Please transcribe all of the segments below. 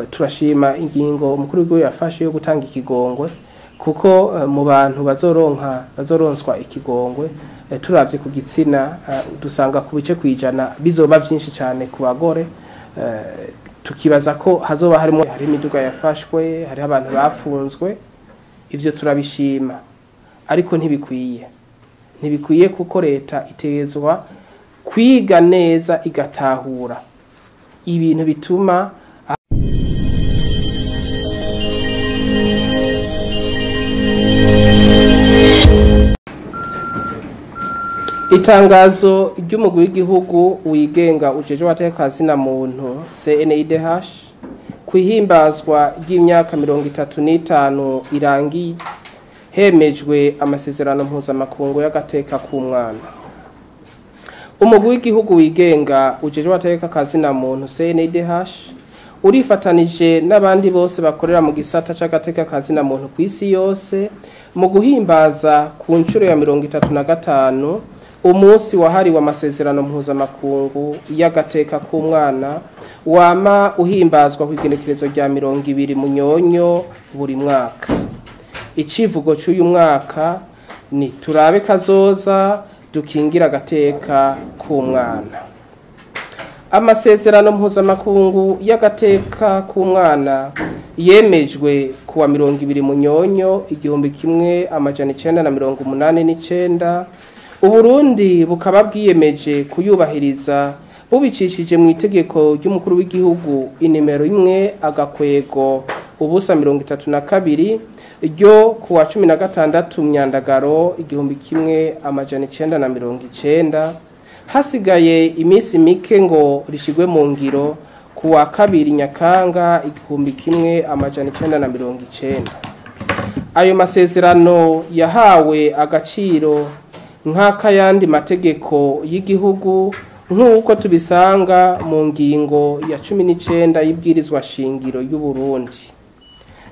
Turashima ingingo umukuru w'igihugu yafashe yo gutanga ikigongwe kuko mu bantu bazoronswa ikigongwe turavye ku gitsina dusanga ku bice kwijana bizoba vyinshi cyane ku bagore tukibaza ko hazoba hari imiduga yafashwe hari abantu bafunzwe ivyo turabishima ariko ntibikwiye kuko leta itegezwa kwiga neza igatahura ibintu bituma itangazo ry'umugwi w'igihugu wigenga ujeje watekazi na muntu CNIDH kwihimbazwa ry'imyaka 35 irangiye hemejwe amasezerano mpuzamakungu y'agateka k'umwana. Umugwi w'igihugu wigenga ujeje watekazi na muntu CNIDH urifatanije n'abandi bose bakorera mu gisata c'agateka kazi na muntu kw'isi yose mu guhimbaza ku ncuro ya 35 umunsi wahariwe amasezerano mpuzamakungu y'agateka k'umwana wama uhimbazwa ku igenekerezo rya 20 Munyonyo buri mwaka. Icivugo cy'uyu mwaka ni turabe kazoza dukingira agateka k'umwana. Amasezerano mpuzamakungu y'agateka k'umwana yemejwe kuwa 20 Munyonyo 1989. Uburundi bukaba bwiyemeje kuyubahiriza bubicishije mu itegeko ry'umukuru w'igihugu inimero 1/ubusa32 ryo kuwa 16 Myandagaro 1990. Hasigaye imisi mike ngo rishigwe mu ngiro kuwa 2 Nyakanga 1990. Ayo masezerano yahawe agaciro nk'akayandi mategeko y'igihugu nk'uko tubisanga mu ngingo ya 19 y'ibwirizwa shingiro y'u Burundi.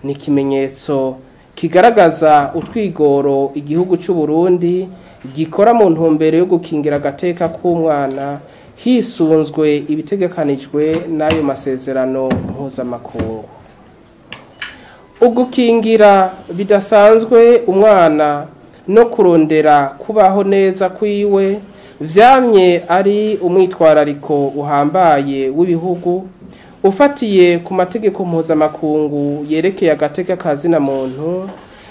Ni kimenyetso kigaragaza utwigoro igihugu cy'u Burundi gikora mu ntumbero yo gukingira agateka k'umwana hisunzwe ibitegekanijwe n'ayo masezerano mpuzamakungu. Ugukingira bidasanzwe umwana no kurondera kubaho neza kwiwe vyamye ari umwitwarariko uhambaye w'ibihugu ufatiye ku mategeko mpuzamakungu yerekeye agateka kazi na muntu.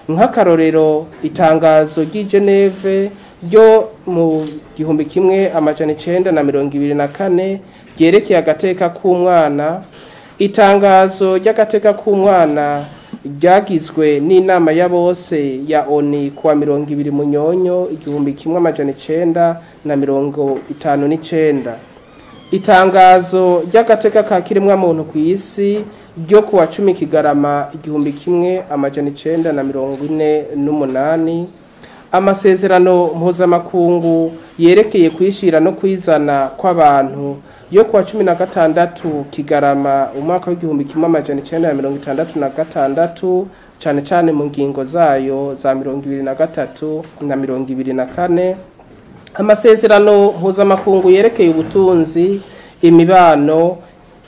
Nk'akarorero itangazo ry'i Geneve ryo mu 1924 ryerekeye agateka k'umwana, itangazo ry'agateka k'umwana ryagizwe n'inama ya bose ya ONU kuwa 20 Munyonyo 1959, itangazo ry'agateka ka kiremwa muntu kw'isi ryo kuwa 10 Kigarama 1948, amasezerano mpuzamakungu yerekeye kwishira no kwizana kw'abantu yo kuwa 16 Kigarama umwaka w'1966 cyane cyane mu ngingo zayo za 23 na 24, amasezerano mpuzamakungu yerekeye ubutunzi, imibano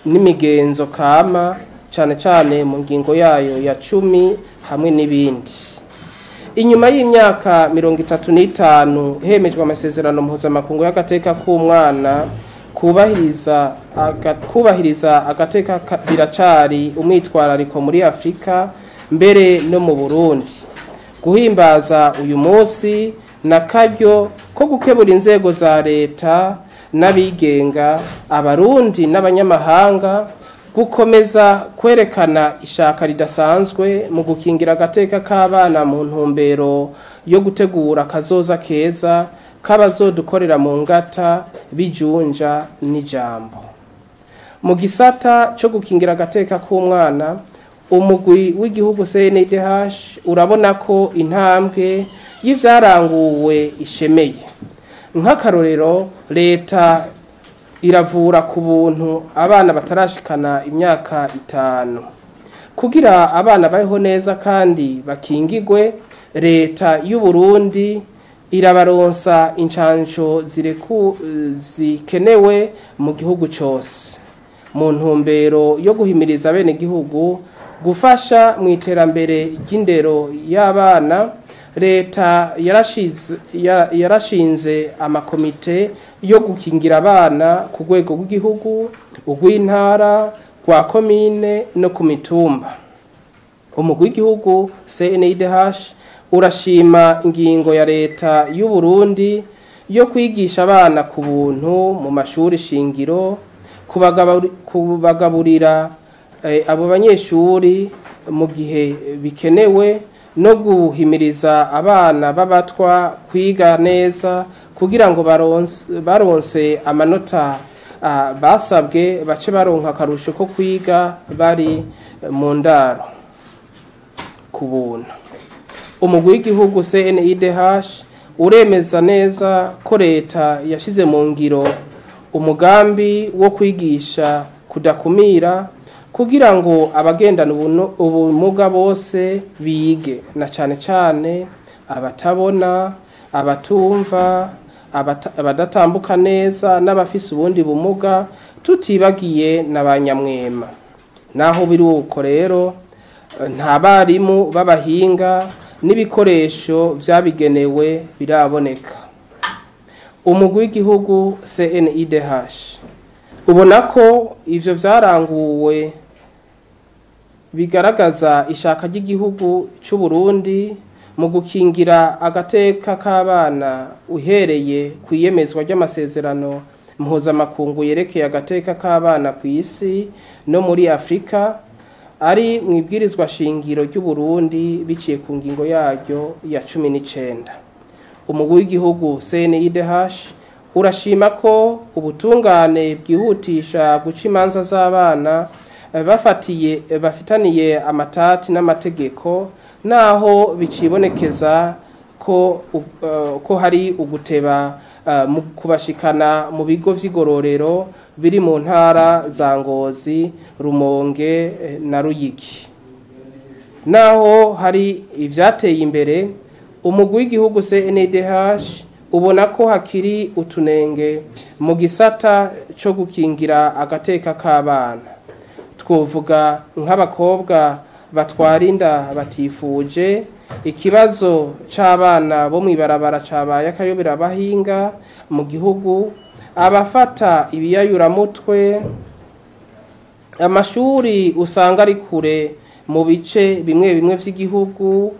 n'imigenzo kama cyane cyane mu ngingo yayo ya 10 hamwe n'ibindi. Inyuma y'imyaka 35 hemejwe amasezerano mpuzamakungu y'agateka k'umwana, kubahiriza agateka biracari umwitwarariko muri Afrika mbere no mu Burundi. Guhimbaza uyu munsi nakaryo ko gukebura inzego za leta n'abigenga, abarundi n'abanyamahanga gukomeza kwerekana ishaka ridasanzwe mu gukingira agateka k'abana mu ntumbero yo gutegura kazoza keza kabazodukorera mu ngata bijunja n'ijambo. Mu gisata cyo gukingira agateka k'umwana, umugwi w'igihugu CNIDH urabona ko intambwe y'ivyaranguwe ishemeye. Nk'akarorero leta iravura ku buntu abana batarashikana imyaka 5 kugira abana babeho neza kandi bakingigwe. Leta y'u Burundi irabaronsa incanco zikenewe mu gihugu cyose. mu ntumbero yo guhimiriza abenegihugu gufasha mu iterambere ry'indero y'abana. Leta yarashinze amakomite yo gukingira abana ku rwego rw'igihugu, urw'intara, rwa komine no ku mitumba. Umugwi w'igihugu CNIDH urashima ingingo ya leta y'u Burundi yo kwigisha abana ku buntu mu mashuri shingiro, kubagaburira abo banyeshuri mu gihe bikenewe no guhimiriza abana b'abatwa kwiga neza kugira ngo baronse amanota basabwe bace baronka akarusho ko kwiga bari mu ndaro ku buntu. Umugwi w'igihugu CNIDH uremeza neza ko leta yashize mu ngiro umugambi wo kwigisha kudakumira kugira ngo abagendana ubumuga bose bige, na cane cane abatabona, abatumva, abadatambuka neza n'abafise ubundi bumuga, tutibagiye n'abanyamwema. Naho biri uko rero nta barimu b'abahinga n'ibikoresho vyabigenewe biraboneka. Umugwi w'igihugu CNIDH ubona ko ivyo vyaranguwe bigaragaza ishaka ry'igihugu c'u Burundi mu gukingira agateka k'abana uhereye kwiyemezwa ry'amasezerano mpuzamakungu yerekeye agateka k'abana ku isi no muri Afrika, ari mu ibwirizwa shingiro ry'u Burundi biciye ku ngingo yaryo ya 19. Umugwi w'igihugu CNIDH urashima ko ubutungane bwihutisha guca imanza z'abana bafitaniye amatati n'amategeko, naho bicibonekeza ko hari uguteba mu kubashikana mu bigo vy'igororero biri mu ntara za Ngozi, Rumonge na Ruyigi. Naho hari ivyateye imbere, umugwi w'igihugu CNIDH ubona ko hakiri utunenge mu gisata cyo gukingira agateka k'abana. Twovuga nk'abakobwa batwara inda batifuje, ikibazo c'abana bo mwibarabara cabaye akayobera abahinga mu gihugu, abafata ibiyayuramutwe, amashuri usanga ari kure mu bice bimwe bimwe vy'igihugu,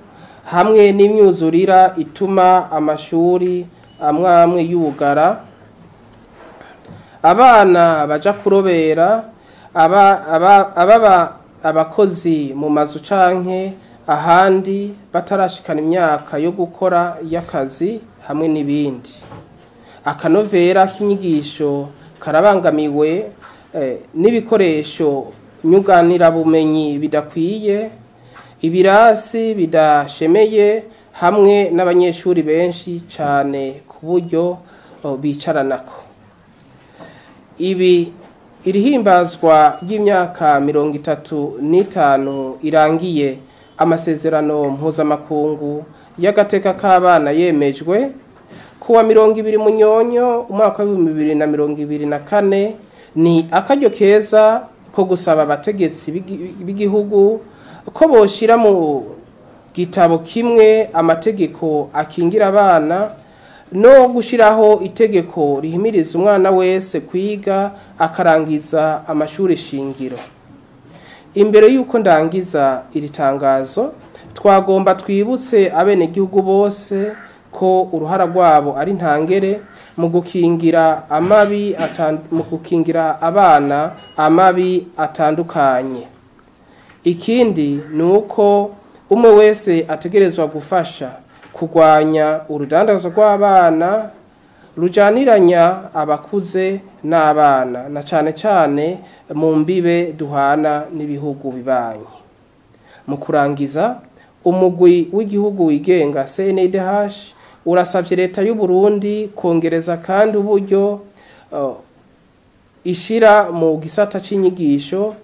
hamwe n'imyuzurira ituma amashuri amwe y'ubugara, abana baja kurobera, abakozi mu mazu canke ahandi batarashikana imyaka yo gukora y'akazi, hamwe n'ibindi. Akanovera k'inyigisho karabangamiwe n'ibikoresho nyuganirabumenyi bidakwiye, ibirasi bidashemeye, hamwe n'abanyeshuri benshi cane ku buryo bicaranako. Irihimbazwa y'imyaka 35 irangiye amasezerano mpuzamakungu y'agateka k'abana yemejwe kuwa 20 Munyonyo umwaka wa 2024, ni akaryo keza ko gusaba abategetsi b'igihugu ko boshira mu gitabo kimwe amategeko akingira abana no gushiraho itegeko rihimiriza umwana wese kwiga akarangiza amashuri shingiro. Imbere yuko ndangiza iri tangazo, twagomba twibutse abenegihugu bose ko uruhara rwabo ari ntangere mu gukingira abana amabi atandukanye. Ikindi nuko umwe wese ategerezwa gufasha kurwanya urudandazo rw'abana rujaniranya abakuze n'abana, na cane cane mu mbibe duhana n'ibihugu bibanyi. Mu kurangiza, umugwi w'igihugu wigenga CNIDH urasavye leta y'u Burundi kongereza kandi uburyo ishira mu gisata c'inyigisho,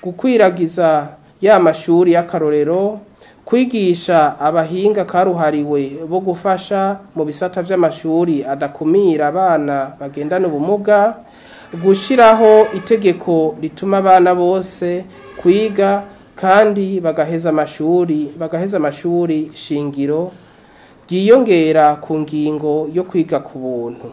gukwiragiza ya mashuri y'akarorero, kwigisha abahinga karuhariwe bo gufasha mu bisata vy'amashuri adakumira abana bagendana ubumuga, gushiraho itegeko rituma abana bose kwiga kandi bagaheza amashuri shingiro ryiyongera ku ngingo yo kwiga ku buntu,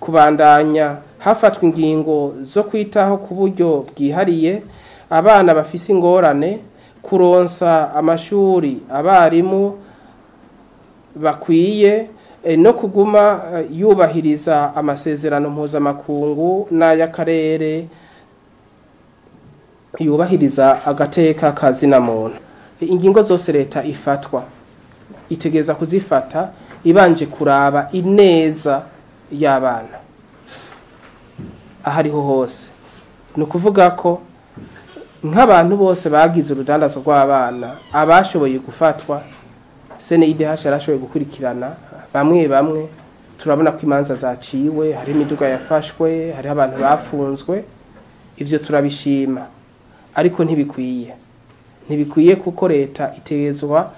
kubandanya hafatwa ingingo zo kwitaho ku buryo bwihariye abana bafise ingorane, kuronsa amashuri abarimu bakwiye, no kuguma yubahiriza amasezerano mpuzamakungu n'ay'akarere yubahiriza agateka kazina muntu. Ingingo zose leta ifatwa itegeza kuzifata ibanje kuraba ineza y'abana ahariho hose. Ni ukuvuga ko nk'abantu bose bagize urudandazo rw'abana, abashoboye gufatwa CNIDH yarashoboye gukurikirana bamwe turabona ko imanza zaciwe, hari imiduga yafashwe, hari abantu bafunzwe, ivyo turabishima, ariko ntibikwiye kuko leta itegezwa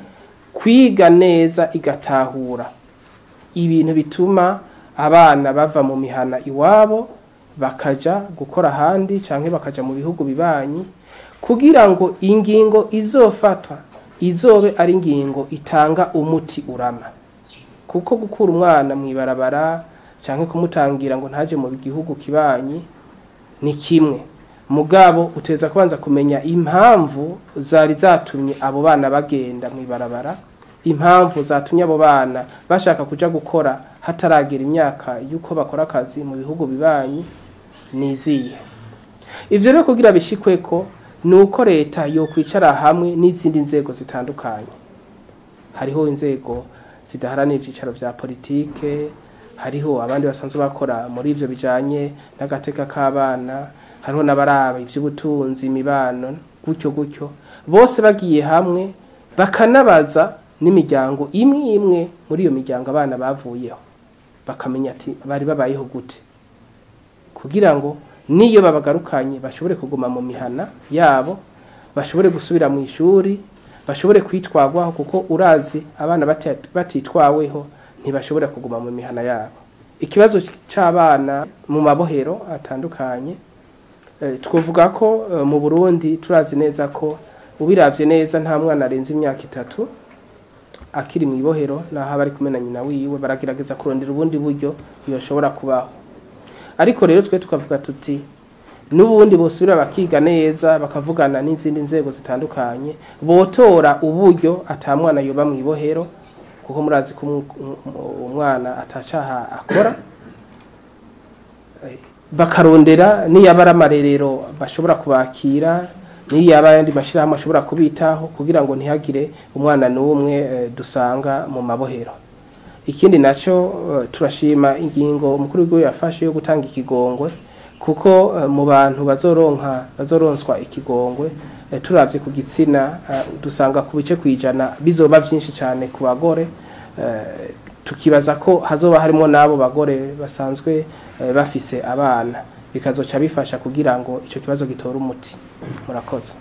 kwiga neza igatahura ibintu bituma abana bava mu mihana iwabo bakaja gukora ahandi canke bakaja mu bihugu bibanyi, kugira ngo ingingo izofatwa izobe ari ingingo itanga umuti urama. Kuko gukura umwana mwibarabara canke kumutangira ngo ntaje mu gihugu kibanyi ni kimwe, mugabo uteza kubanza kumenya impamvu zari zatumye abo bana bagenda mwibarabara, impamvu zatumye abo bana bashaka kuja gukora hataragera imyaka yuko bakora akazi mu bihugu bibanyi niziye. Ivyo rero kugira bishikweko nuko leta yo kwicara hamwe n'izindi nzego zitandukanye. Hariho inzego zidaharanira ibyicaro vya politike, hariho abandi basanzwe bakora muri ivyo bijanye n'agateka k'abana, hariho n'abaraba ivy'ubutunzi, imibano, gutyo bose bagiye hamwe bakanabaza n'imiryango imwe muri iyo miryango abana bavuyeho, bakamenya ati bari babayeho gute, kugira ngo niyo babagarukanye bashobore kuguma mu mihana yabo, bashobore gusubira mu ishuri, bashobore kwitwagwaho, kuko urazi abana batitwaweho ntibashobora kuguma mu mihana yabo. Ikibazo c'abana mu mabohero atandukanye, twovuga ko mu Burundi turazi neza ko ubiravye neza nta mwana arenze imyaka 3 akiri mu ibohero, naho abari kumena nyina wiwe baragerageza kurondera ubundi buryo yoshobora kubaho. Ariko rero twe tukavuga tuti n'ubundi bosubira bakiga neza, bakavugana n'izindi nzego zitandukanye, botora uburyo atamwana yoba mu ibohero, kuko murazi ko umwana atacaha akora, bakarondera niyabara amarerero bashobora kubakira, niyaba yandi mashirahamwe ashobora kubitaho, kugira ngo ntihagire umwana n'umwe dusanga mu mabohero. Ikindi naco turashima ingingo umukuru w'igihugu yafashe yo gutanga ikigongwe, kuko mu bantu bazoronswa ikigongwe turavye ku gitsina dusanga ku bice kwijana bizoba vyinshi cyane ku bagore, tukibaza ko hazoba harimo nabo bagore basanzwe bafise abana, bikazoca bifasha kugira ngo ico kibazo gitore umuti. Murakoze.